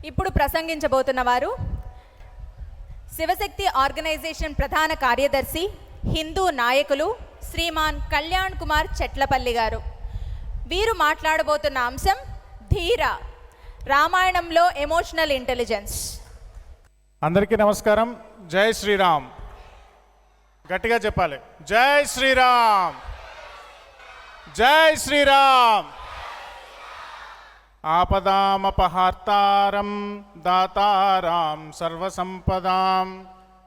ఇప్పుడు ప్రసంగించబోతున్న వారు శివశక్తి ఆర్గనైజేషన్ ప్రధాన కార్యదర్శి, హిందూ నాయకులు శ్రీమాన్ కళ్యాణ్ కుమార్ చెట్లపల్లి గారు. వీరు మాట్లాడబోతున్న అంశం ధీర, రామాయణంలో ఎమోషనల్ ఇంటెలిజెన్స్. అందరికీ నమస్కారం. జై శ్రీరామ్. గట్టిగా చెప్పాలి. జై శ్రీరామ్, జై శ్రీరామ్. ఆపదామపహార్తారం దాతారాం సర్వసంపదాం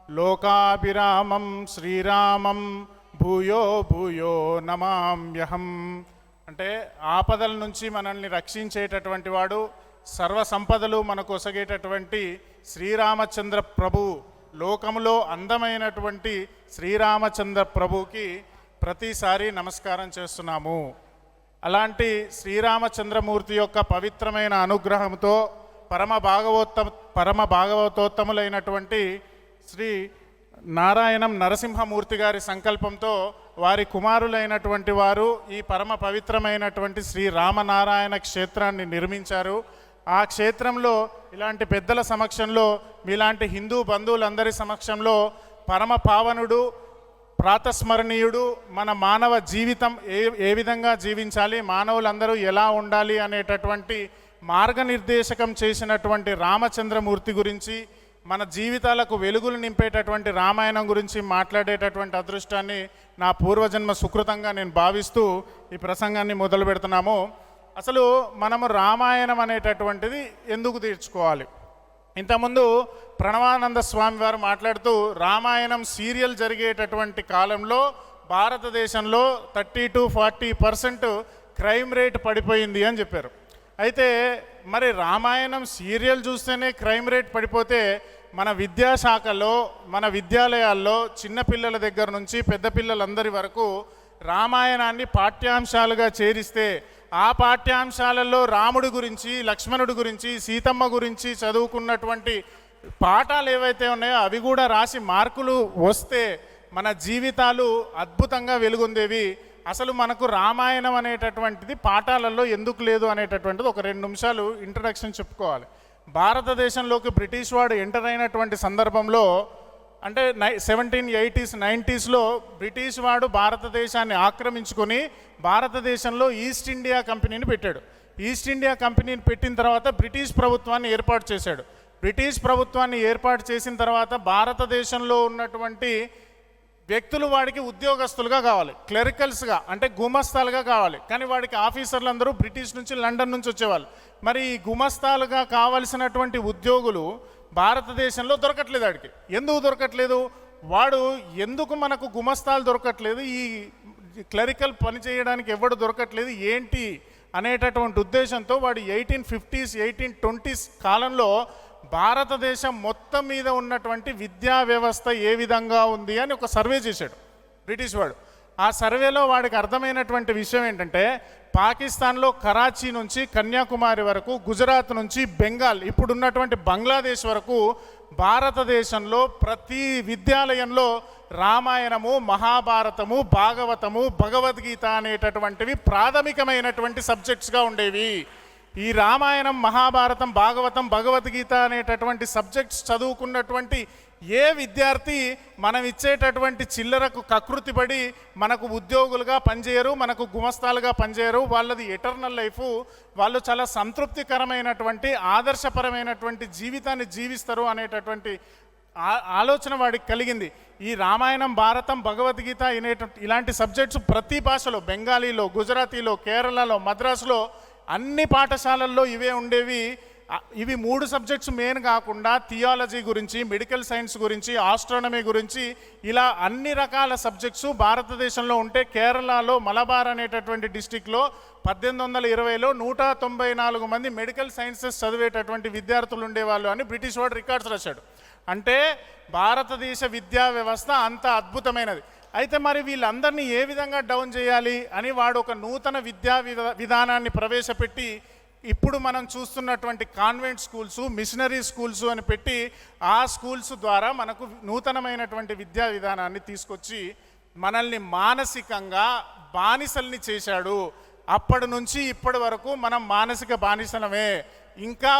లోకాభిరామం శ్రీరామం భూయో భూయో నమామ్యహం. అంటే ఆపదల నుంచి మనల్ని రక్షించేటటువంటి వాడు, సర్వ సంపదలు మనకు ఒసగేటటువంటి శ్రీరామచంద్ర ప్రభు, లోకములో అందమైనటువంటి శ్రీరామచంద్ర ప్రభుకి ప్రతిసారి నమస్కారం చేస్తున్నాము. అలాంటి శ్రీరామచంద్రమూర్తి యొక్క పవిత్రమైన అనుగ్రహంతో పరమ భాగవతోత్తములైనటువంటి శ్రీ నారాయణం నరసింహమూర్తి గారి సంకల్పంతో వారి కుమారులైనటువంటి వారు ఈ పరమ పవిత్రమైనటువంటి శ్రీ రామనారాయణ క్షేత్రాన్ని నిర్మించారు. ఆ క్షేత్రంలో ఇలాంటి పెద్దల సమక్షంలో, మీలాంటి హిందూ బంధువులందరి సమక్షంలో పరమ పావనుడు, ప్రాతస్మరణీయుడు, మన మానవ జీవితం ఏ విధంగా జీవించాలి, మానవులందరూ ఎలా ఉండాలి అనేటటువంటి మార్గనిర్దేశకం చేసినటువంటి రామచంద్రమూర్తి గురించి, మన జీవితాలకు వెలుగులు నింపేటటువంటి రామాయణం గురించి మాట్లాడేటటువంటి అదృష్టాన్ని నా పూర్వజన్మ సుకృతంగా నేను భావిస్తూ ఈ ప్రసంగాన్ని మొదలు పెడుతున్నాము. అసలు మనము రామాయణం అనేటటువంటిది ఎందుకు తీర్చుకోవాలి? ఇంతకుముందు ప్రణవానంద స్వామి వారు మాట్లాడుతూ రామాయణం సీరియల్ జరిగేటటువంటి కాలంలో భారతదేశంలో 30-40% క్రైమ్ రేట్ పడిపోయింది అని చెప్పారు. అయితే మరి రామాయణం సీరియల్ చూస్తేనే క్రైమ్ రేట్ పడిపోతే మన విద్యాశాఖలో, మన విద్యాలయాల్లో చిన్నపిల్లల దగ్గర నుంచి పెద్ద పిల్లలందరి వరకు రామాయణాన్ని పాఠ్యాంశాలుగా చేరిస్తే ఆ పాఠ్యాంశాలలో రాముడి గురించి, లక్ష్మణుడి గురించి, సీతమ్మ గురించి చదువుకున్నటువంటి పాఠాలు ఏవైతే ఉన్నాయో అవి కూడా రాసి మార్కులు వస్తే మన జీవితాలు అద్భుతంగా వెలుగొందేవి. అసలు మనకు రామాయణం అనేటటువంటిది పాఠాలలో ఎందుకు లేదు అనేటటువంటిది ఒక 2 నిమిషాలు ఇంట్రడక్షన్ చెప్పుకోవాలి. భారతదేశంలోకి బ్రిటిష్ వాడు ఎంటర్ అయినటువంటి సందర్భంలో, అంటే 1780s 90sలో బ్రిటిష్ వాడు భారతదేశాన్ని ఆక్రమించుకొని భారతదేశంలో ఈస్ట్ ఇండియా కంపెనీని పెట్టాడు. ఈస్ట్ ఇండియా కంపెనీని పెట్టిన తర్వాత బ్రిటిష్ ప్రభుత్వాన్ని ఏర్పాటు చేశాడు. బ్రిటిష్ ప్రభుత్వాన్ని ఏర్పాటు చేసిన తర్వాత భారతదేశంలో ఉన్నటువంటి వ్యక్తులు వాడికి ఉద్యోగస్తులుగా కావాలి, క్లరికల్స్గా, అంటే గుమస్తాలుగా కావాలి. కానీ వాడికి ఆఫీసర్లు అందరూ బ్రిటిష్ నుంచి, లండన్ నుంచి వచ్చేవాళ్ళు. మరి ఈ గుమస్తాలుగా కావలసినటువంటి ఉద్యోగులు భారతదేశంలో దొరకట్లేదు. వాడికి ఎందుకు దొరకట్లేదు? వాడు ఎందుకు మనకు గుమస్తాలు దొరకట్లేదు, ఈ క్లరికల్ పని చేయడానికి ఎవడు దొరకట్లేదు ఏంటి అనేటటువంటి ఉద్దేశంతో వాడు 1850s 1820s కాలంలో భారతదేశం మొత్తం మీద ఉన్నటువంటి విద్యా వ్యవస్థ ఏ విధంగా ఉంది అని ఒక సర్వే చేశాడు బ్రిటిష్ వాడు. ఆ సర్వేలో వాడికి అర్థమైనటువంటి విషయం ఏంటంటే, పాకిస్తాన్లో కరాచీ నుంచి కన్యాకుమారి వరకు, గుజరాత్ నుంచి బెంగాల్, ఇప్పుడున్నటువంటి బంగ్లాదేశ్ వరకు భారతదేశంలో ప్రతి విద్యాలయంలో రామాయణము, మహాభారతము, భాగవతము, భగవద్గీత అనేటటువంటివి ప్రాథమికమైనటువంటి సబ్జెక్ట్స్గా ఉండేవి. ఈ రామాయణం, మహాభారతం, భాగవతం, భగవద్గీత అనేటటువంటి సబ్జెక్ట్స్ చదువుకున్నటువంటి ఏ విద్యార్థి మనం ఇచ్చేటటువంటి చిల్లరకు కకృతిపడి మనకు ఉద్యోగులుగా పనిచేయరు, మనకు గుమస్తాలుగా పనిచేయరు. వాళ్ళది ఎటర్నల్ లైఫ్, వాళ్ళు చాలా సంతృప్తికరమైనటువంటి ఆదర్శపరమైనటువంటి జీవితాన్ని జీవిస్తారు అనేటటువంటి ఆలోచన వాడికి కలిగింది. ఈ రామాయణం, భారతం, భగవద్గీత ఇలాంటి సబ్జెక్ట్స్ ప్రతి భాషలో, బెంగాలీలో, గుజరాతీలో, కేరళలో, మద్రాసులో అన్ని పాఠశాలల్లో ఇవే ఉండేవి. ఇవి 3 సబ్జెక్ట్స్ మెయిన్ కాకుండా థియాలజీ గురించి, మెడికల్ సైన్స్ గురించి, ఆస్ట్రానమీ గురించి, ఇలా అన్ని రకాల సబ్జెక్ట్స్ భారతదేశంలో ఉంటే కేరళలో మలబార్ అనేటటువంటి డిస్టిక్లో 1820లో 194 మంది మెడికల్ సైన్సెస్ చదివేటటువంటి విద్యార్థులు ఉండేవాళ్ళు అని బ్రిటిష్ వాడు రికార్డ్స్ రాశాడు. అంటే భారతదేశ విద్యా వ్యవస్థ అంత అద్భుతమైనది. అయితే మరి వీళ్ళందరినీ ఏ విధంగా డౌన్ చేయాలి అని వాడు ఒక నూతన విద్యా విధానాన్ని ప్రవేశపెట్టి ఇప్పుడు మనం చూస్తున్నటువంటి కాన్వెంట్ స్కూల్స్, మిషనరీ స్కూల్స్ అని పెట్టి ఆ స్కూల్స్ ద్వారా మనకు నూతనమైనటువంటి విద్యా విధానాన్ని తీసుకొచ్చి మనల్ని మానసికంగా బానిసల్ని చేశాడు. అప్పటి నుంచి ఇప్పటి వరకు మనం మానసిక బానిసలమే. ఇంకా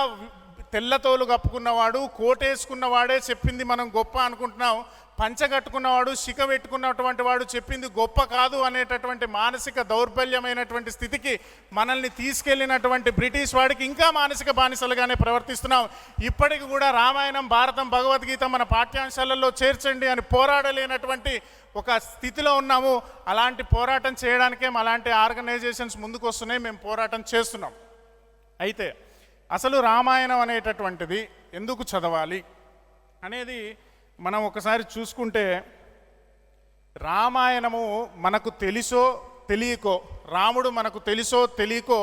తెల్లతోలు కప్పుకున్నవాడు కోటేసుకున్నవాడే చెప్పింది మనం గొప్ప అనుకుంటున్నాం, పంచగట్టుకున్నవాడు శిఖ పెట్టుకున్నటువంటి వాడు చెప్పింది గొప్ప కాదు అనేటటువంటి మానసిక దౌర్బల్యమైనటువంటి స్థితికి మనల్ని తీసుకెళ్ళినటువంటి బ్రిటిష్ వాడికి ఇంకా మానసిక బానిసలుగానే ప్రవర్తిస్తున్నాం. ఇప్పటికి కూడా రామాయణం, భారతం, భగవద్గీత మన పాఠ్యాంశాలలో చేర్చండి అని పోరాడలేనటువంటి ఒక స్థితిలో ఉన్నాము. అలాంటి పోరాటం చేయడానికే అలాంటి ఆర్గనైజేషన్స్ ముందుకు వస్తున్నాయి, మేము పోరాటం చేస్తున్నాం. అయితే అసలు రామాయణం అనేటటువంటిది ఎందుకు చదవాలి అనేది మనం ఒకసారి చూసుకుంటే, రామాయణము మనకు తెలుసో తెలియకో, రాముడు మనకు తెలుసో తెలియకో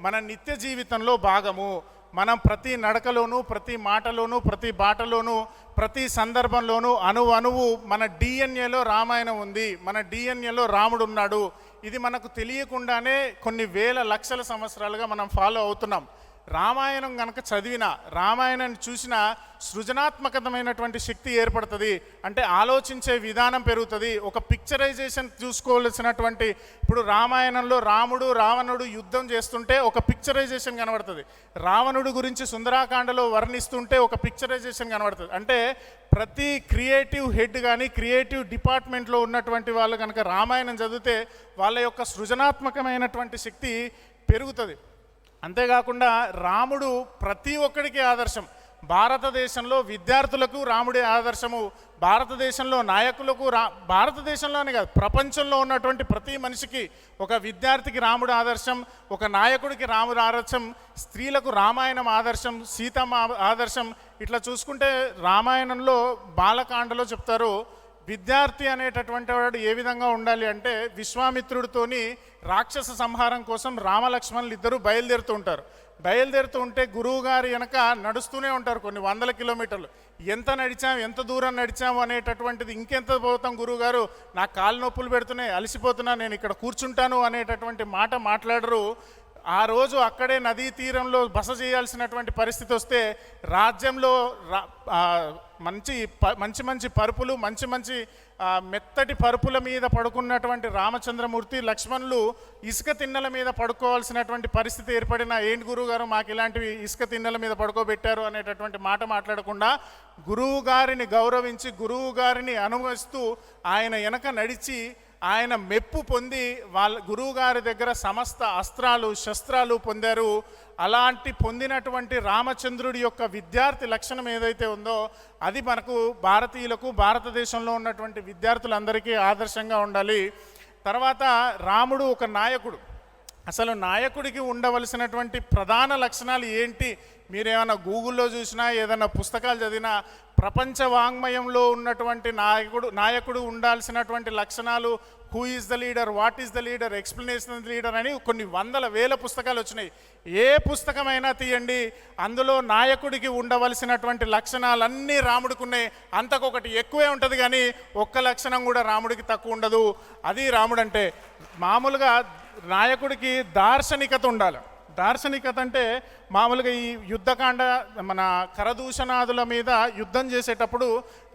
మన నిత్య జీవితంలో భాగము. మనం ప్రతి నడకలోనూ, ప్రతి మాటలోనూ, ప్రతి బాటలోనూ, ప్రతి సందర్భంలోనూ అణువు మన డిఎన్ఏలో రామాయణం ఉంది, మన డిఎన్ఏలో రాముడు ఉన్నాడు. ఇది మనకు తెలియకుండానే కొన్ని వేల లక్షల సంవత్సరాలుగా మనం ఫాలో అవుతున్నాం. రామాయణం కనుక చదివిన, రామాయణాన్ని చూసిన సృజనాత్మకమైనటువంటి శక్తి ఏర్పడుతుంది. అంటే ఆలోచించే విధానం పెరుగుతుంది. ఒక పిక్చరైజేషన్ చూసుకోవాల్సినటువంటి, ఇప్పుడు రామాయణంలో రాముడు రావణుడు యుద్ధం చేస్తుంటే ఒక పిక్చరైజేషన్ కనబడుతుంది, రావణుడు గురించి సుందరాకాండలో వర్ణిస్తుంటే ఒక పిక్చరైజేషన్ కనబడుతుంది. అంటే ప్రతి క్రియేటివ్ హెడ్ కానీ క్రియేటివ్ డిపార్ట్మెంట్లో ఉన్నటువంటి వాళ్ళు కనుక రామాయణం చదివితే వాళ్ళ యొక్క సృజనాత్మకమైనటువంటి శక్తి పెరుగుతుంది. అంతేకాకుండా రాముడు ప్రతి ఒక్కడికి ఆదర్శం. భారతదేశంలో విద్యార్థులకు రాముడే ఆదర్శము, భారతదేశంలో నాయకులకు భారతదేశంలోనే కాదు ప్రపంచంలో ఉన్నటువంటి ప్రతి మనిషికి, ఒక విద్యార్థికి రాముడు ఆదర్శం, ఒక నాయకుడికి రాముడు ఆదర్శం, స్త్రీలకు రామాయణం ఆదర్శం, సీతమ్మ ఆదర్శం. ఇట్లా చూసుకుంటే రామాయణంలో బాలకాండలో చెప్తారు, విద్యార్థి అనేటటువంటి వాడు ఏ విధంగా ఉండాలి అంటే, విశ్వామిత్రుడితోని రాక్షస సంహారం కోసం రామలక్ష్మణులు ఇద్దరు బయలుదేరుతూ ఉంటారు. బయలుదేరుతూ ఉంటే గురువు గారు వెనక నడుస్తూనే ఉంటారు కొన్ని వందల కిలోమీటర్లు. ఎంత నడిచాం, ఎంత దూరం నడిచాము అనేటటువంటిది, ఇంకెంత పోతాం గురువుగారు, నా కాలు నొప్పులు పెడుతున్నాయి, అలసిపోతున్నా, నేను ఇక్కడ కూర్చుంటాను అనేటటువంటి మాట మాట్లాడరు. ఆ రోజు అక్కడే నదీ తీరంలో బస చేయాల్సినటువంటి పరిస్థితి వస్తే, రాజ్యంలో మంచి మంచి పరుపులు, మంచి మెత్తటి పరుపుల మీద పడుకున్నటువంటి రామచంద్రమూర్తి, లక్ష్మణులు ఇసుక తిన్నెల మీద పడుకోవాల్సినటువంటి పరిస్థితి ఏర్పడిన, ఏంటి గురువు గారు మాకు ఇలాంటివి ఇసుక తిన్నెల మీద పడుకోబెట్టారు అనేటటువంటి మాట మాట్లాడకుండా, గురువు గారిని గౌరవించి గురువు గారిని అనుభవిస్తూ ఆయన వెనక నడిచి ఆయన మెప్పు పొంది వాళ్ళ గురువుగారి దగ్గర సమస్త అస్త్రాలు శస్త్రాలు పొందారు. అలాంటి పొందినటువంటి రామచంద్రుడి యొక్క విద్యార్థి లక్షణం ఏదైతే ఉందో అది మనకు భారతీయులకు, భారతదేశంలో ఉన్నటువంటి విద్యార్థులందరికీ ఆదర్శంగా ఉండాలి. తర్వాత రాముడు ఒక నాయకుడు. అసలు నాయకుడికి ఉండవలసినటువంటి ప్రధాన లక్షణాలు ఏంటి? మీరేమైనా గూగుల్లో చూసినా, ఏదైనా పుస్తకాలు చదివినా, ప్రపంచ వాంగ్మయంలో ఉన్నటువంటి నాయకుడు ఉండాల్సినటువంటి లక్షణాలు, who is the leader, what is the leader, explanation of the leader అని కొన్ని వందల వేల పుస్తకాలు వచ్చినాయి. ఏ పుస్తకమైనా తీయండి, అందులో నాయకుడికి ఉండవలసినటువంటి లక్షణాలన్నీ రాముడికి ఉన్నాయి. అంతకొకటి ఎక్కువే ఉంటుంది, కానీ ఒక్క లక్షణం కూడా రాముడికి తక్కువ ఉండదు. అది రాముడు అంటే. మామూలుగా నాయకుడికి దార్శనికత ఉండాలి. దార్శనికత అంటే మామూలుగా ఈ యుద్ధకాండ, మన కరదూషణాదుల మీద యుద్ధం చేసేటప్పుడు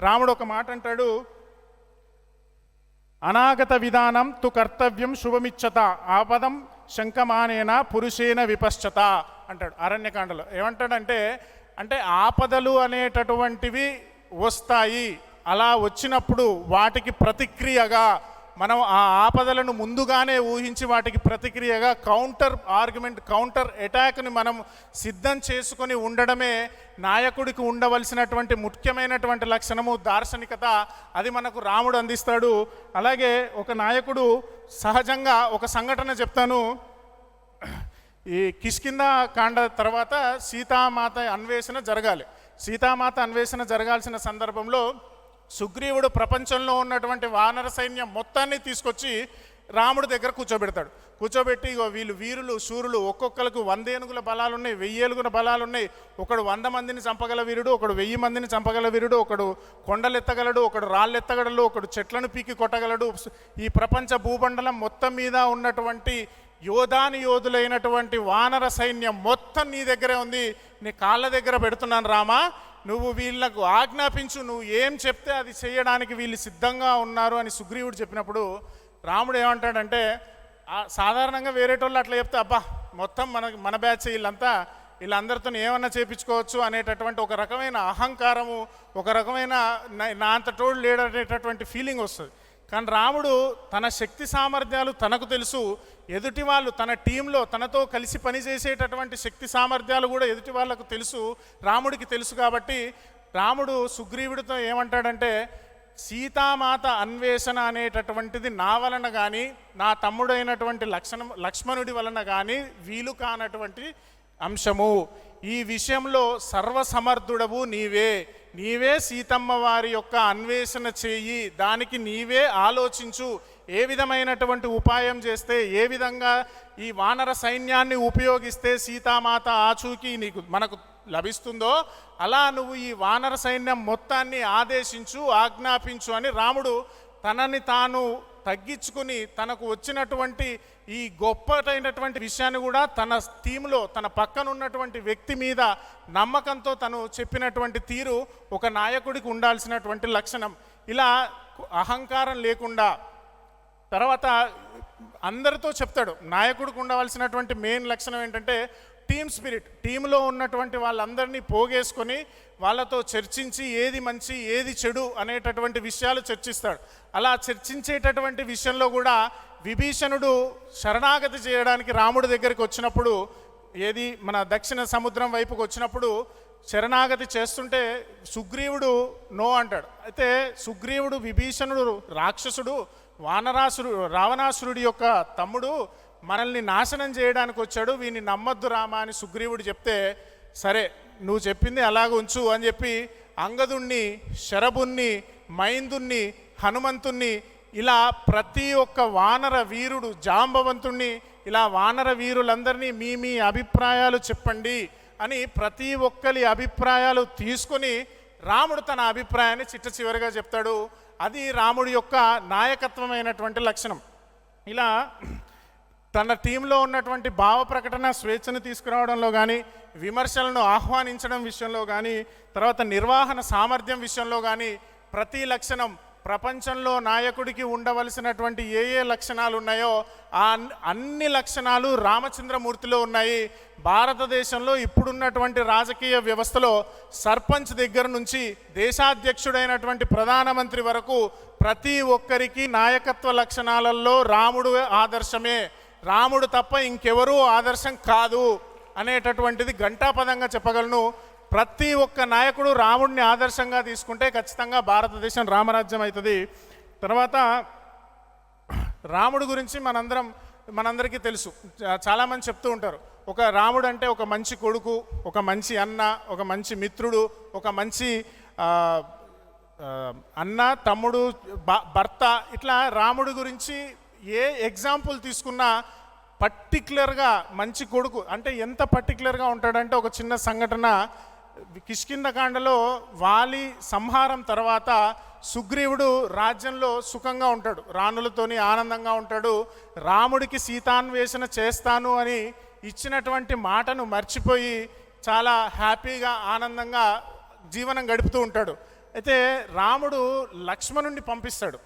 రాముడు ఒక మాట అంటాడు, అనాగత విధానం తు కర్తవ్యం శుభమిచ్చత ఆపదం శంకమానేన పురుషేన విపశ్చత అంటాడు అరణ్యకాండలో. ఏమంటాడంటే, అంటే ఆపదలు అనేటటువంటివి వస్తాయి, అలా వచ్చినప్పుడు వాటికి ప్రతిక్రియగా మనం ఆ ఆపదలను ముందుగానే ఊహించి వాటికి ప్రతిక్రియగా కౌంటర్ ఆర్గ్యుమెంట్, కౌంటర్ అటాక్ని మనం సిద్ధం చేసుకొని ఉండడమే నాయకుడికి ఉండవలసినటువంటి ముఖ్యమైనటువంటి లక్షణము, దార్శనికత. అది మనకు రాముడు అందిస్తాడు. అలాగే ఒక నాయకుడు సహజంగా ఒక సంఘటన చెప్తాను. ఈ కిష్కింద కాండ తర్వాత సీతామాత అన్వేషణ జరగాలి. సీతామాత అన్వేషణ జరగాల్సిన సందర్భంలో సుగ్రీవుడు ప్రపంచంలో ఉన్నటువంటి వానర సైన్యం మొత్తాన్ని తీసుకొచ్చి రాముడి దగ్గర కూర్చోబెడతాడు. కూర్చోబెట్టి, ఇగో వీళ్ళు వీరులు శూరులు, ఒక్కొక్కరికి 100 ఏనుగుల బలాలు ఉన్నాయి, 1000 ఏనుగుల బలాలు ఉన్నాయి. ఒకడు 100 మందిని చంపగల వీరుడు, ఒకడు 1000 మందిని చంపగల వీరుడు, ఒకడు కొండలెత్తగలడు, ఒకడు రాళ్ళెత్తగలడు, ఒకడు చెట్లను పీకి కొట్టగలడు. ఈ ప్రపంచ భూమండలం మొత్తం మీద ఉన్నటువంటి యోధులైనటువంటి వానర సైన్యం మొత్తం నీ దగ్గరే ఉంది, నీ కాళ్ళ దగ్గర పెడుతున్నాను రామా, నువ్వు వీళ్ళకు ఆజ్ఞాపించు, నువ్వు ఏం చెప్తే అది చేయడానికి వీళ్ళు సిద్ధంగా ఉన్నారు అని సుగ్రీవుడు చెప్పినప్పుడు రాముడు ఏమంటాడంటే, సాధారణంగా వేరేటోళ్ళు అట్లా చెప్తే, అబ్బా మొత్తం మన బ్యాచ్ వీళ్ళంతా వీళ్ళందరితో ఏమన్నా చేపించుకోవచ్చు అనేటటువంటి ఒక రకమైన అహంకారము, ఒక రకమైన నా అంతటోడు లేడనేటటువంటి ఫీలింగ్ వస్తుంది. కానీ రాముడు తన శక్తి సామర్థ్యాలు తనకు తెలుసు, ఎదుటి వాళ్ళు తన టీంలో తనతో కలిసి పనిచేసేటటువంటి శక్తి సామర్థ్యాలు కూడా ఎదుటి వాళ్ళకు తెలుసు, రాముడికి తెలుసు. కాబట్టి రాముడు సుగ్రీవుడితో ఏమంటాడంటే, సీతామాత అన్వేషణ అనేటటువంటిది నా వలన కానీ నా తమ్ముడైనటువంటి లక్ష్మణుడి వలన కానీ వీలు కానటువంటి అంశము. ఈ విషయంలో సర్వసమర్థుడవు నీవే సీతమ్మ వారి యొక్క అన్వేషణ చేయి, దానికి నీవే ఆలోచించు, ఏ విధమైనటువంటి ఉపాయం చేస్తే, ఏ విధంగా ఈ వానర సైన్యాన్ని ఉపయోగిస్తే సీతామాత ఆచూకీ మనకు లభిస్తుందో అలా నువ్వు ఈ వానర సైన్యం మొత్తాన్ని ఆదేశించు, ఆజ్ఞాపించు అని రాముడు తనని తాను తగ్గించుకుని తనకు వచ్చినటువంటి ఈ గొప్పటైనటువంటి విషయాన్ని కూడా తన టీంలో తన పక్కన ఉన్నటువంటి వ్యక్తి మీద నమ్మకంతో తను చెప్పినటువంటి తీరు ఒక నాయకుడికి ఉండాల్సినటువంటి లక్షణం. ఇలా అహంకారం లేకుండా తర్వాత అందరితో చెప్తాడు. నాయకుడికి ఉండవలసినటువంటి మెయిన్ లక్షణం ఏంటంటే టీమ్ స్పిరిట్. టీంలో ఉన్నటువంటి వాళ్ళందరినీ పోగేసుకొని వాళ్ళతో చర్చించి ఏది మంచి ఏది చెడు అనేటటువంటి విషయాలు చర్చిస్తాడు. అలా చర్చించేటటువంటి విషయంలో కూడా విభీషణుడు శరణాగతి చేయడానికి రాముడి దగ్గరికి వచ్చినప్పుడు, ఏది మన దక్షిణ సముద్రం వైపుకి వచ్చినప్పుడు శరణాగతి చేస్తుంటే సుగ్రీవుడు నో అంటాడు. అయితే సుగ్రీవుడు విభీషణుడు రాక్షసుడు, రావణాసురుడి యొక్క తమ్ముడు, మనల్ని నాశనం చేయడానికి వచ్చాడు, వీని నమ్మద్దు రామా అని సుగ్రీవుడు చెప్తే, సరే నువ్వు చెప్పింది అలాగ ఉంచు అని చెప్పి అంగదుణ్ణి, శరభుణ్ణి, మైందుణ్ణి, హనుమంతుణ్ణి, ఇలా ప్రతి ఒక్క వానర వీరుడు, జాంబవంతుణ్ణి, ఇలా వానర వీరులందరినీ మీ అభిప్రాయాలు చెప్పండి అని ప్రతి ఒక్కరి అభిప్రాయాలు తీసుకొని రాముడు తన అభిప్రాయాన్ని చిట్ట చివరిగా చెప్తాడు. అది రాముడి యొక్క నాయకత్వమైనటువంటి లక్షణం. ఇలా తన టీంలో ఉన్నటువంటి భావ ప్రకటన స్వేచ్ఛను తీసుకురావడంలో కానీ, విమర్శలను ఆహ్వానించడం విషయంలో కానీ, తర్వాత నిర్వహణ సామర్థ్యం విషయంలో కానీ ప్రతి లక్షణం, ప్రపంచంలో నాయకుడికి ఉండవలసినటువంటి ఏ లక్షణాలు ఉన్నాయో ఆ అన్ని లక్షణాలు రామచంద్రమూర్తిలో ఉన్నాయి. భారతదేశంలో ఇప్పుడున్నటువంటి రాజకీయ వ్యవస్థలో సర్పంచ్ దగ్గర నుంచి దేశాధ్యక్షుడైనటువంటి ప్రధానమంత్రి వరకు ప్రతి ఒక్కరికి నాయకత్వ లక్షణాలలో రాముడు ఆదర్శమే, రాముడు తప్ప ఇంకెవరూ ఆదర్శం కాదు అనేటటువంటిది ఘంటాపదంగా చెప్పగలను. ప్రతి ఒక్క నాయకుడు రాముడిని ఆదర్శంగా తీసుకుంటే ఖచ్చితంగా భారతదేశం రామరాజ్యం అవుతుంది. తర్వాత రాముడు గురించి మనందరికీ తెలుసు. చాలామంది చెప్తూ ఉంటారు, ఒక రాముడు అంటే ఒక మంచి కొడుకు, ఒక మంచి అన్న, ఒక మంచి మిత్రుడు, ఒక మంచి అన్న, తమ్ముడు, భర్త. ఇట్లా రాముడి గురించి ఏ ఎగ్జాంపుల్ తీసుకున్నా పర్టికులర్గా మంచి కొడుకు అంటే ఎంత పర్టికులర్గా ఉంటాడంటే, ఒక చిన్న సంఘటన, కిష్కింధకాండలో వాలి సంహారం తర్వాత సుగ్రీవుడు రాజ్యంలో సుఖంగా ఉంటాడు, రాణులతోని ఆనందంగా ఉంటాడు. రాముడికి సీతాన్వేషణ చేస్తాను అని ఇచ్చినటువంటి మాటను మర్చిపోయి చాలా హ్యాపీగా ఆనందంగా జీవనం గడుపుతూ ఉంటాడు. అయితే రాముడు లక్ష్మణుడిని పంపిస్తాడు.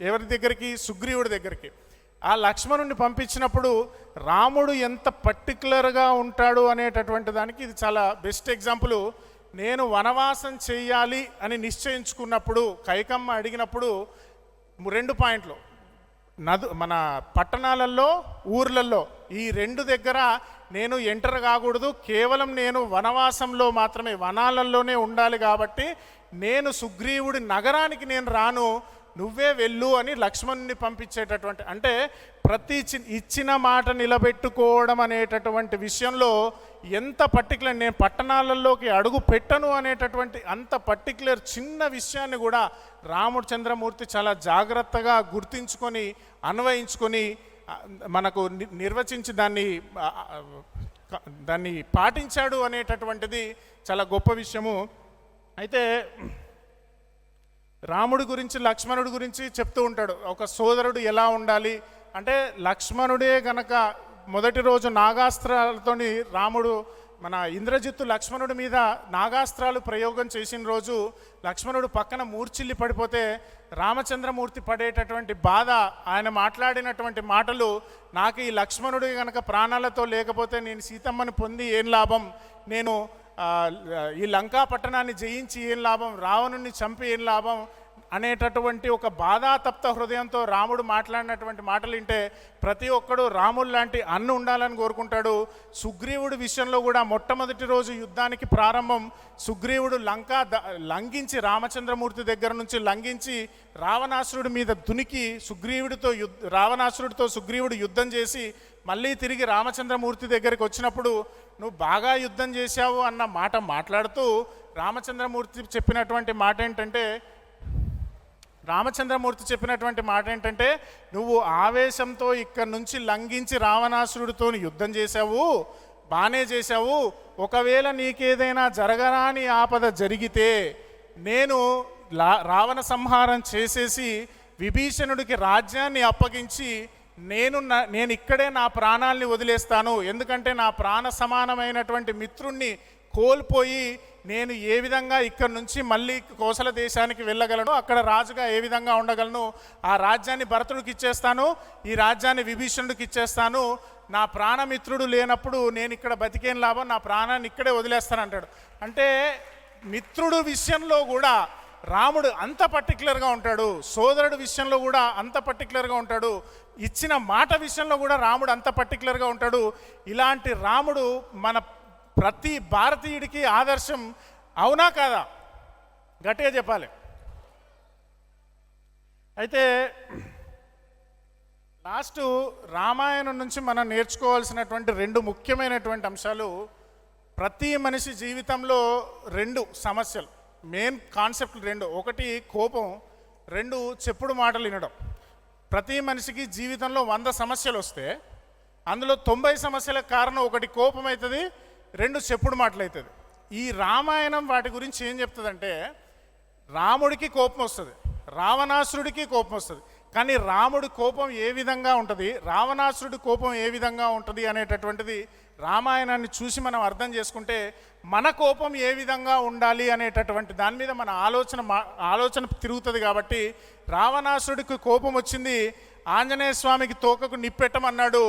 ఎవరి దగ్గరికి? సుగ్రీవుడి దగ్గరికి. ఆ లక్ష్మణుడిని పంపించినప్పుడు రాముడు ఎంత పర్టికులర్గా ఉంటాడు అనేటటువంటి దానికి ఇది చాలా బెస్ట్ ఎగ్జాంపుల్. నేను వనవాసం చేయాలి అని నిశ్చయించుకున్నప్పుడు కైకమ్మ అడిగినప్పుడు 2 పాయింట్లు, మన పట్టణాలలో, ఊర్లలో ఈ 2 దగ్గర నేను ఎంటర్ కాకూడదు, కేవలం నేను వనవాసంలో మాత్రమే, వనాలలోనే ఉండాలి. కాబట్టి నేను సుగ్రీవుడి నగరానికి నేను రాను, నువ్వే వెళ్ళు అని లక్ష్మణుని పంపించేటటువంటి, అంటే ప్రతి ఇచ్చిన మాట నిలబెట్టుకోవడం అనేటటువంటి విషయంలో ఎంత పర్టికులర్, నేను పట్టణాలలోకి అడుగు పెట్టను అనేటటువంటి అంత పర్టికులర్ చిన్న విషయాన్ని కూడా రామచంద్రమూర్తి చాలా జాగ్రత్తగా గుర్తించుకొని అన్వయించుకొని మనకు నిర్వచించి దాన్ని పాటించాడు అనేటటువంటిది చాలా గొప్ప విషయము. అయితే రాముడి గురించి, లక్ష్మణుడి గురించి చెప్తూ ఉంటాడు. ఒక సోదరుడు ఎలా ఉండాలి అంటే, లక్ష్మణుడే గనక మొదటి రోజు నాగాస్త్రాలతో రాముడు మన ఇంద్రజిత్తు లక్ష్మణుడి మీద నాగాస్త్రాలు ప్రయోగం చేసిన రోజు లక్ష్మణుడు పక్కన మూర్ఛిల్లి పడిపోతే రామచంద్రమూర్తి పడేటటువంటి బాధ, ఆయన మాట్లాడినటువంటి మాటలు, నాకు ఈ లక్ష్మణుడు కనుక ప్రాణాలతో లేకపోతే నేను సీతమ్మని పొంది ఏం లాభం, నేను ఈ లంకా పట్టణాన్ని జయించి ఏం లాభం, రావణుని చంపి ఏం లాభం అనేటటువంటి ఒక బాధాతప్త హృదయంతో రాముడు మాట్లాడినటువంటి మాటలు వింటే ప్రతి ఒక్కడు రాముడు లాంటి అన్న ఉండాలని కోరుకుంటాడు. సుగ్రీవుడి విషయంలో కూడా మొట్టమొదటి రోజు యుద్ధానికి ప్రారంభం, సుగ్రీవుడు లంఘించి రామచంద్రమూర్తి దగ్గర నుంచి లంఘించి రావణాసురుడి మీద దునికి రావణాసురుడితో సుగ్రీవుడు యుద్ధం చేసి మళ్ళీ తిరిగి రామచంద్రమూర్తి దగ్గరికి వచ్చినప్పుడు నువ్వు బాగా యుద్ధం చేశావు అన్న మాట మాట్లాడుతూ రామచంద్రమూర్తి చెప్పినటువంటి మాట ఏంటంటే నువ్వు ఆవేశంతో ఇక్కడి నుంచి లంఘించి రావణాసురుడితో యుద్ధం చేశావు, బానే చేశావు. ఒకవేళ నీకేదైనా జరగరాని ఆపద జరిగితే నేను రావణ సంహారం చేసేసి విభీషణుడికి రాజ్యాన్ని అప్పగించి నేను ఇక్కడే నా ప్రాణాల్ని వదిలేస్తాను. ఎందుకంటే నా ప్రాణ సమానమైనటువంటి మిత్రుణ్ణి కోల్పోయి నేను ఏ విధంగా ఇక్కడి నుంచి మళ్ళీ కోసల దేశానికి వెళ్ళగలను, అక్కడ రాజుగా ఏ విధంగా ఉండగలను, ఆ రాజ్యాన్ని భరతుడికి ఇచ్చేస్తాను, ఈ రాజ్యాన్ని విభీషణుడికి ఇచ్చేస్తాను. నా ప్రాణమిత్రుడు లేనప్పుడు నేను ఇక్కడ బతికేం లాభం, నా ప్రాణాన్ని ఇక్కడే వదిలేస్తాను అంటాడు. అంటే మిత్రుడు విషయంలో కూడా రాముడు అంత పర్టికులర్గా ఉంటాడు, సోదరుడు విషయంలో కూడా అంత పర్టికులర్గా ఉంటాడు, ఇచ్చిన మాట విషయంలో కూడా రాముడు అంత పర్టికులర్గా ఉంటాడు. ఇలాంటి రాముడు మన ప్రతి భారతీయుడికి ఆదర్శం. అవునా కాదా? గట్టిగా చెప్పాలి. అయితే లాస్ట్ రామాయణం నుంచి మనం నేర్చుకోవాల్సినటువంటి 2 ముఖ్యమైనటువంటి అంశాలు. ప్రతి మనిషి జీవితంలో 2 సమస్యలు, మెయిన్ కాన్సెప్ట్లు 2. ఒకటి కోపం, 2 చెప్పుడు మాటలు వినడం. ప్రతి మనిషికి జీవితంలో 100 సమస్యలు వస్తే అందులో 90 సమస్యలకు కారణం ఒకటి కోపం అవుతుంది, 2 చెప్పుడు మాటలు అవుతుంది. ఈ రామాయణం వాటి గురించి ఏం చెప్తుందంటే రాముడికి కోపం వస్తుంది, రావణాసురుడికి కోపం వస్తుంది. కానీ రాముడి కోపం ఏ విధంగా ఉంటుంది, రావణాసురుడి కోపం ఏ విధంగా ఉంటుంది అనేటటువంటిది రామాయణాన్ని చూసి మనం అర్థం చేసుకుంటే మన కోపం ఏ విధంగా ఉండాలి అనేటటువంటి దాని మీద మన ఆలోచన తిరుగుతుంది. కాబట్టి రావణాసురుడికి కోపం వచ్చింది, ఆంజనేయ స్వామికి తోకకు నిప్పెట్టమన్నాడు,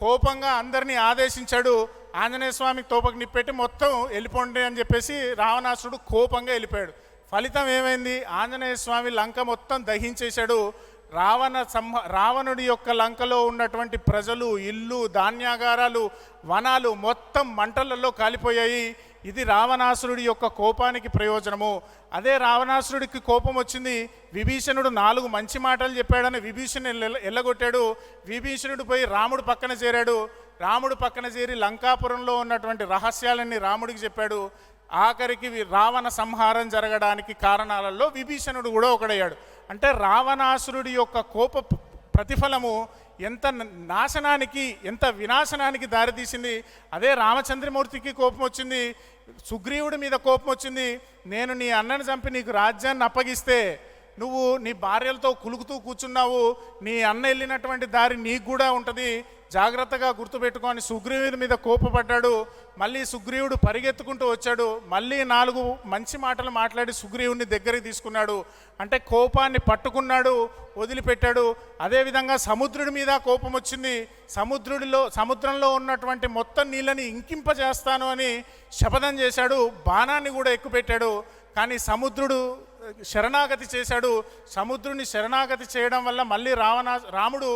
కోపంగా అందరినీ ఆదేశించాడు. ఆంజనేయ స్వామికి తోపకు నిప్పెట్టి మొత్తం వెళ్ళిపోండి అని చెప్పేసి రావణాసురుడు కోపంగా వెళ్ళిపోయాడు. ఫలితం ఏమైంది? ఆంజనేయ స్వామి లంక మొత్తం దహించేశాడు. రావణుడి యొక్క లంకలో ఉన్నటువంటి ప్రజలు, ఇల్లు, ధాన్యాగారాలు, వనాలు మొత్తం మంటలలో కాలిపోయాయి. ఇది రావణాసురుడి యొక్క కోపానికి ప్రయోజనము. అదే రావణాసురుడికి కోపం వచ్చింది, విభీషణుడు 4 మంచి మాటలు చెప్పాడని విభీషణుడు ఎల్లగొట్టాడు. విభీషణుడు పోయి రాముడు పక్కన చేరాడు. రాముడు పక్కన చేరి లంకాపురంలో ఉన్నటువంటి రహస్యాలన్నీ రాముడికి చెప్పాడు. ఆఖరికి రావణ సంహారం జరగడానికి కారణాలలో విభీషణుడు కూడా ఒకడయ్యాడు. అంటే రావణాసురుడి యొక్క కోప ప్రతిఫలము ఎంత నాశనానికి, ఎంత వినాశనానికి దారితీసింది. అదే రామచంద్రమూర్తికి కోపం వచ్చింది, సుగ్రీవుడి మీద కోపం వచ్చింది. నేను నీ అన్నని చంపి నీకు రాజ్యాన్ని అప్పగిస్తే నువ్వు నీ భార్యలతో కులుకుతూ కూర్చున్నావు, నీ అన్న వెళ్ళినటువంటి దారి నీకు కూడా ఉంటుంది, జాగ్రత్తగా గుర్తుపెట్టుకొని సుగ్రీవుడి మీద కోపపడ్డాడు. మళ్ళీ సుగ్రీవుడు పరిగెత్తుకుంటూ వచ్చాడు, మళ్ళీ 4 మంచి మాటలు మాట్లాడి సుగ్రీవుడిని దగ్గరికి తీసుకున్నాడు. అంటే కోపాన్ని పట్టుకున్నాడు, వదిలిపెట్టాడు. అదేవిధంగా సముద్రుడి మీద కోపం వచ్చింది, సముద్రంలో ఉన్నటువంటి మొత్తం నీళ్ళని ఇంకింపజేస్తాను అని శపథం చేశాడు, బాణాన్ని కూడా ఎక్కుపెట్టాడు. కానీ సముద్రుడు శరణాగతి చేశాడు. సముద్రుని శరణాగతి చేయడం వల్ల మళ్ళీ రాముడు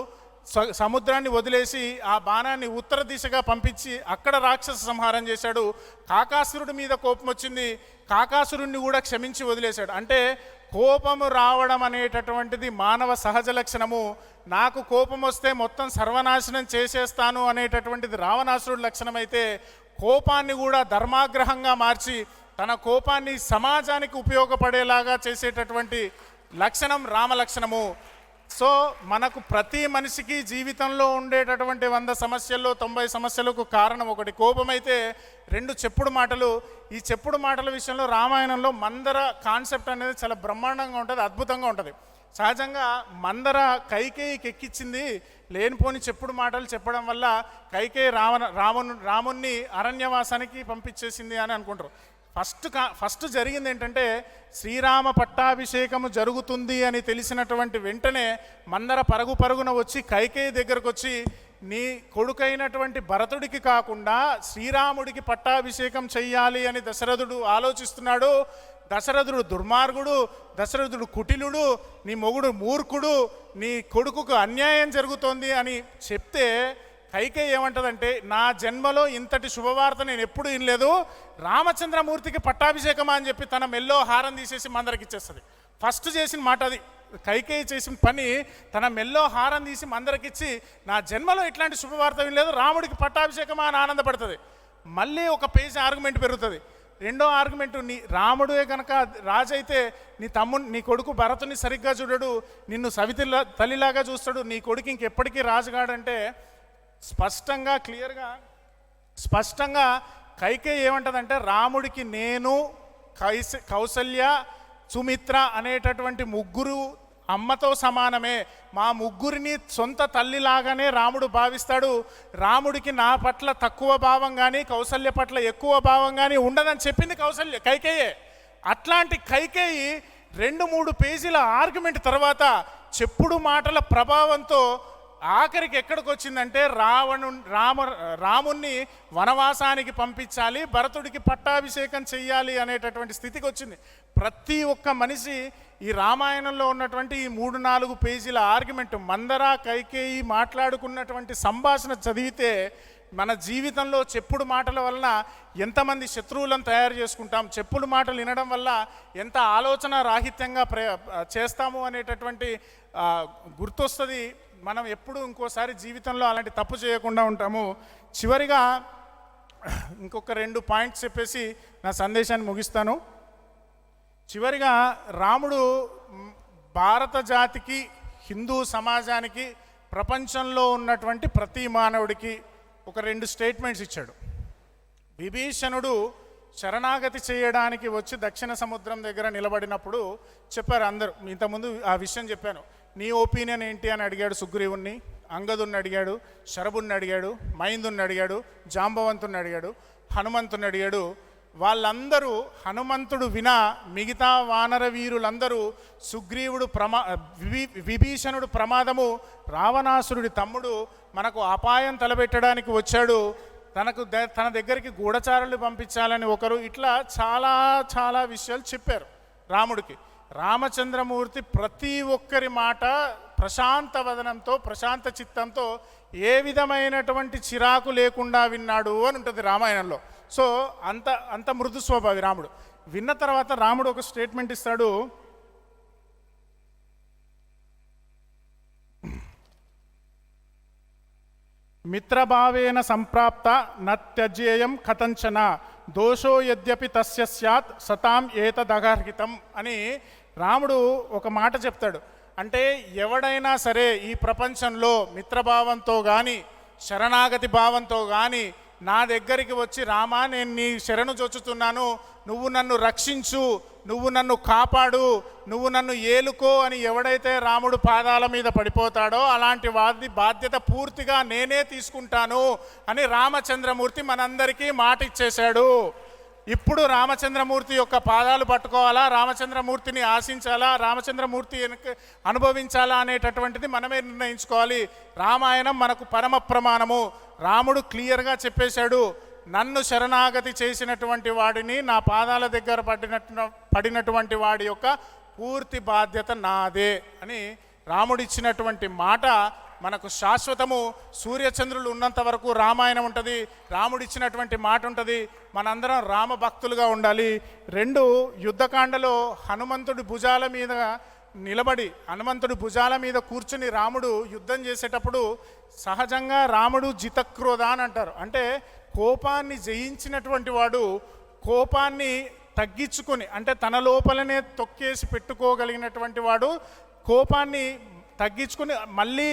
సముద్రాన్ని వదిలేసి ఆ బాణాన్ని ఉత్తర దిశగా పంపించి అక్కడ రాక్షస సంహారం చేశాడు. కాకాసురుడి మీద కోపం వచ్చింది, కాకాసురుణ్ణి కూడా క్షమించి వదిలేశాడు. అంటే కోపము రావడం అనేటటువంటిది మానవ సహజ లక్షణము. నాకు కోపం వస్తే మొత్తం సర్వనాశనం చేసేస్తాను అనేటటువంటిది రావణాసురుడి లక్షణం అయితే, కోపాన్ని కూడా ధర్మాగ్రహంగా మార్చి తన కోపాన్ని సమాజానికి ఉపయోగపడేలాగా చేసేటటువంటి లక్షణం రామలక్షణము. సో మనకు ప్రతి మనిషికి జీవితంలో ఉండేటటువంటి 100 సమస్యల్లో 90 సమస్యలకు కారణం ఒకటి కోపమైతే, 2 చెప్పుడు మాటలు. ఈ చెప్పుడు మాటల విషయంలో రామాయణంలో మందర కాన్సెప్ట్ అనేది చాలా బ్రహ్మాండంగా ఉంటుంది, అద్భుతంగా ఉంటుంది. సహజంగా మందర కైకేయికి ఎక్కించింది లేనిపోని చెప్పుడు మాటలు చెప్పడం వల్ల కైకేయి రాముణ్ణి అరణ్యవాసానికి పంపించేసింది అని అనుకుంటారు. ఫస్ట్ జరిగింది ఏంటంటే, శ్రీరామ పట్టాభిషేకము జరుగుతుంది అని తెలిసినటువంటి వెంటనే మందర పరుగున వచ్చి కైకేయి దగ్గరకు వచ్చి, నీ కొడుకైనటువంటి భరతుడికి కాకుండా శ్రీరాముడికి పట్టాభిషేకం చెయ్యాలి అని దశరథుడు ఆలోచిస్తున్నాడు. దశరథుడు దుర్మార్గుడు, దశరథుడు కుటిలుడు, నీ మొగుడు మూర్ఖుడు, నీ కొడుకుకు అన్యాయం జరుగుతోంది అని చెప్తే కైకేయి ఏమంటదంటే, నా జన్మలో ఇంతటి శుభవార్త నేను ఎప్పుడు వినలేదు, రామచంద్రమూర్తికి పట్టాభిషేకమా అని చెప్పి తన మెల్లో హారం తీసేసి మందరికి ఇచ్చేస్తుంది. ఫస్ట్ చేసిన మాట అది. కైకేయి చేసిన పని తన మెల్లో హారం తీసి మందరికిచ్చి, నా జన్మలో ఇట్లాంటి శుభవార్త వినలేదు, రాముడికి పట్టాభిషేకమా అని ఆనందపడుతుంది. మళ్ళీ ఒక పేజ్ ఆర్గ్యుమెంట్ పెరుగుతుంది. రెండో ఆర్గ్యుమెంట్, నీ రాముడే కనుక రాజు అయితే నీ కొడుకు భరతుని సరిగ్గా చూడడు, నిన్ను తల్లిలాగా చూస్తాడు, నీ కొడుకు ఇంకెప్పటికీ రాజుగాడంటే స్పష్టంగా కైకేయి ఏమంటదంటే, రాముడికి నేను, కౌసల్య, సుమిత్ర అనేటటువంటి ముగ్గురు అమ్మతో సమానమే, మా ముగ్గురిని సొంత తల్లిలాగానే రాముడు భావిస్తాడు, రాముడికి నా పట్ల తక్కువ భావం కానీ కౌసల్య పట్ల ఎక్కువ భావం కానీ ఉండదని చెప్పింది కైకేయే. అట్లాంటి కైకేయి 2-3 పేజీల ఆర్గ్యుమెంట్ తర్వాత చెప్పుడు మాటల ప్రభావంతో ఆఖరికి ఎక్కడికి వచ్చిందంటే, రాముణ్ణి వనవాసానికి పంపించాలి, భరతుడికి పట్టాభిషేకం చెయ్యాలి అనేటటువంటి స్థితికి వచ్చింది. ప్రతి ఒక్క మనిషి ఈ రామాయణంలో ఉన్నటువంటి ఈ 3-4 పేజీల ఆర్గ్యుమెంట్, మందర కైకేయి మాట్లాడుకున్నటువంటి సంభాషణ చదివితే మన జీవితంలో చెప్పుడు మాటల వలన ఎంతమంది శత్రువులను తయారు చేసుకుంటాం, చెప్పుడు మాటలు వినడం వల్ల ఎంత ఆలోచన రాహిత్యంగా చేస్తాము అనేటటువంటి గుర్తొస్తుంది. మనం ఎప్పుడు ఇంకోసారి జీవితంలో అలాంటి తప్పు చేయకుండా ఉంటాము. చివరిగా ఇంకొక 2 పాయింట్స్ చెప్పేసి నా సందేశాన్ని ముగిస్తాను. చివరిగా రాముడు భారత జాతికి, హిందూ సమాజానికి, ప్రపంచంలో ఉన్నటువంటి ప్రతి మానవుడికి ఒక 2 స్టేట్మెంట్స్ ఇచ్చాడు. విభీషణుడు శరణాగతి చేయడానికి వచ్చి దక్షిణ సముద్రం దగ్గర నిలబడినప్పుడు చెప్పారు అందరూ, ఇంతకుముందు ఆ విషయం చెప్పాను, నీ ఒపీనియన్ ఏంటి అని అడిగాడు సుగ్రీవుణ్ణి, అంగదుని అడిగాడు, శరభుని అడిగాడు, మైందుని అడిగాడు, జాంబవంతుని అడిగాడు, హనుమంతుని అడిగాడు. వాళ్ళందరూ హనుమంతుడు వినా మిగతా వానర వీరులందరూ విభీషణుడు ప్రమాదము, రావణాసురుడి తమ్ముడు మనకు అపాయం తలపెట్టడానికి వచ్చాడు, తన దగ్గరికి గూఢచారులు పంపించాలని ఒకరు, ఇట్లా చాలా చాలా విషయాలు చెప్పారు రాముడికి. రామచంద్రమూర్తి ప్రతి ఒక్కరి మాట ప్రశాంత వదనంతో, ప్రశాంత చిత్తంతో, ఏ విధమైనటువంటి చిరాకు లేకుండా విన్నాడు అని ఉంటుంది రామాయణంలో. సో అంత మృదు స్వభావి రాముడు. విన్న తర్వాత రాముడు ఒక స్టేట్మెంట్ ఇస్తాడు, మిత్రభావేన సంప్రాప్త నత్యజ్యేయం కథంచన దోషో యద్యపి తస్య స్యాత్ సతాం ఏతదగర్హితం అని రాముడు ఒక మాట చెప్తాడు. అంటే ఎవడైనా సరే ఈ ప్రపంచంలో మిత్రభావంతో కానీ శరణాగతి భావంతో కానీ నా దగ్గరికి వచ్చి, రామా నేను నీ శరణు జొచ్చుతున్నాను, నువ్వు నన్ను రక్షించు, నువ్వు నన్ను కాపాడు, నువ్వు నన్ను ఏలుకో అని ఎవడైతే రాముడు పాదాల మీద పడిపోతాడో అలాంటి వారి బాధ్యత పూర్తిగా నేనే తీసుకుంటాను అని రామచంద్రమూర్తి మనందరికీ మాట ఇచ్చేశాడు. ఇప్పుడు రామచంద్రమూర్తి యొక్క పాదాలు పట్టుకోవాలా, రామచంద్రమూర్తిని ఆశించాలా, రామచంద్రమూర్తి అనుభవించాలా అనేటటువంటిది మనమే నిర్ణయించుకోవాలి. రామాయణం మనకు పరమ ప్రమాణము. రాముడు క్లియర్గా చెప్పేశాడు, నన్ను శరణాగతి చేసినటువంటి వాడిని, నా పాదాల దగ్గర పడినటువంటి వాడి యొక్క పూర్తి బాధ్యత నాదే అని రాముడిచ్చినటువంటి మాట మనకు శాశ్వతము. సూర్యచంద్రులు ఉన్నంత వరకు రామాయణం ఉంటుంది, రాముడిచ్చినటువంటి మాట ఉంటుంది. మనందరం రామ భక్తులుగా ఉండాలి. 2 యుద్ధకాండలో హనుమంతుడి భుజాల మీద నిలబడి, హనుమంతుడి భుజాల మీద కూర్చుని రాముడు యుద్ధం చేసేటప్పుడు సహజంగా రాముడు జితక్రోధ అని అంటారు. అంటే కోపాన్ని జయించినటువంటి వాడు కోపాన్ని తగ్గించుకొని, అంటే తన లోపలనే తొక్కేసి పెట్టుకోగలిగినటువంటి వాడు కోపాన్ని తగ్గించుకుని మళ్ళీ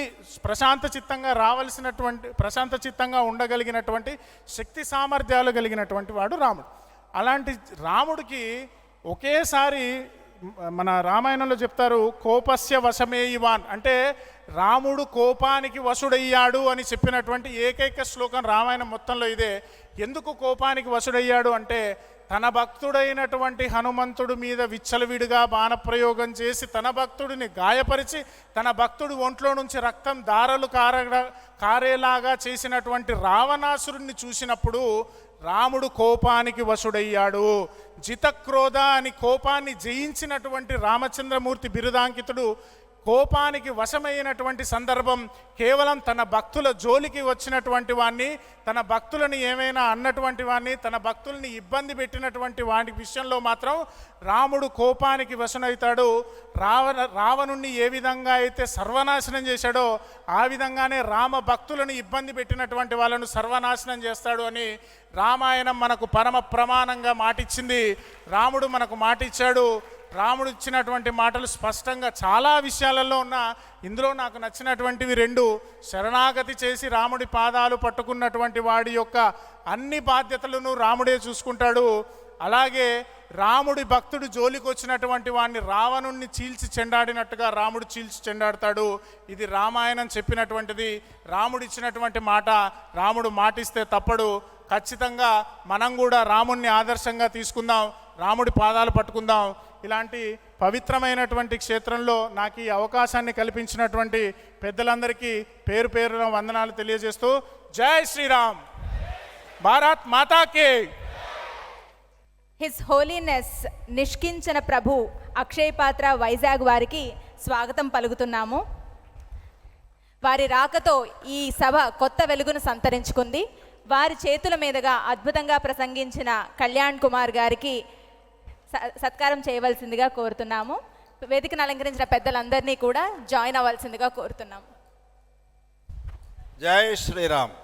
ప్రశాంత చిత్తంగా ఉండగలిగినటువంటి శక్తి సామర్థ్యాలు కలిగినటువంటి వాడు రాముడు. అలాంటి రాముడికి ఒకేసారి మన రామాయణంలో చెప్తారు, కోపస్య వశమే ఇవాన్, అంటే రాముడు కోపానికి వశుడయ్యాడు అని చెప్పినటువంటి ఏకైక శ్లోకం రామాయణం మొత్తంలో ఇదే. ఎందుకు కోపానికి వశుడయ్యాడు అంటే, తన భక్తుడైనటువంటి హనుమంతుడి మీద విచ్చలవిడిగా బాణప్రయోగం చేసి తన భక్తుడిని గాయపరిచి తన భక్తుడి ఒంట్లో నుంచి రక్తం దారలు కారేలాగా చేసినటువంటి రావణాసురుణ్ణి చూసినప్పుడు రాముడు కోపానికి వశుడయ్యాడు. జితక్రోధ అని కోపాన్ని జయించినటువంటి రామచంద్రమూర్తి బిరుదాంకితుడు కోపానికి వశమైనటువంటి సందర్భం కేవలం తన భక్తుల జోలికి వచ్చినటువంటి వాణ్ణి, తన భక్తులని ఏమైనా అన్నటువంటి వాణ్ణి, తన భక్తుల్ని ఇబ్బంది పెట్టినటువంటి వాడి విషయంలో మాత్రం రాముడు కోపానికి వశనవుతాడు. రావణుణ్ణి ఏ విధంగా అయితే సర్వనాశనం చేశాడో ఆ విధంగానే రామ భక్తులను ఇబ్బంది పెట్టినటువంటి వాళ్ళను సర్వనాశనం చేస్తాడు అని రామాయణం మనకు పరమ ప్రమాణంగా మాటిచ్చింది. రాముడు మనకు మాటిచ్చాడు. రాముడు ఇచ్చినటువంటి మాటలు స్పష్టంగా చాలా విషయాలలో ఉన్న. ఇందులో నాకు నచ్చినటువంటివి రెండు. శరణాగతి చేసి రాముడి పాదాలు పట్టుకున్నటువంటి వాడి యొక్క అన్ని బాధ్యతలను రాముడే చూసుకుంటాడు. అలాగే రాముడి భక్తుడు జోలికి వచ్చినటువంటి వాడిని రావణుణ్ణి చీల్చి చెండాడినట్టుగా రాముడు చీల్చి చెండాడతాడు. ఇది రామాయణం చెప్పినటువంటిది. రాముడు ఇచ్చినటువంటి మాట. రాముడు మాటిస్తే తప్పడు. ఖచ్చితంగా మనం కూడా రాముణ్ణి ఆదర్శంగా తీసుకుందాం, రాముడి పాదాలు పట్టుకుందాం. ఇలాంటి పవిత్రమైనటువంటి క్షేత్రంలో నాకు ఈ అవకాశాన్ని కల్పించినటువంటి పెద్దలందరికీ పేరు పేరున వందనాలు తెలియజేస్తూ, జై శ్రీరామ్, భారత్ మాతాకే. హిస్ హోలీనెస్ నిష్కించన ప్రభు అక్షయ్ పాత్ర వైజాగ్ వారికి స్వాగతం పలుకుతున్నాము. వారి రాకతో ఈ సభ కొత్త వెలుగును సంతరించుకుంది. వారి చేతుల మీదుగా అద్భుతంగా ప్రసంగించిన కళ్యాణ్ కుమార్ గారికి సత్కారం చేయవలసిందిగా కోరుతున్నాము. వేదికను అలంకరించిన పెద్దలందరినీ కూడా జాయిన్ అవ్వాల్సిందిగా కోరుతున్నాము. జై శ్రీరామ్.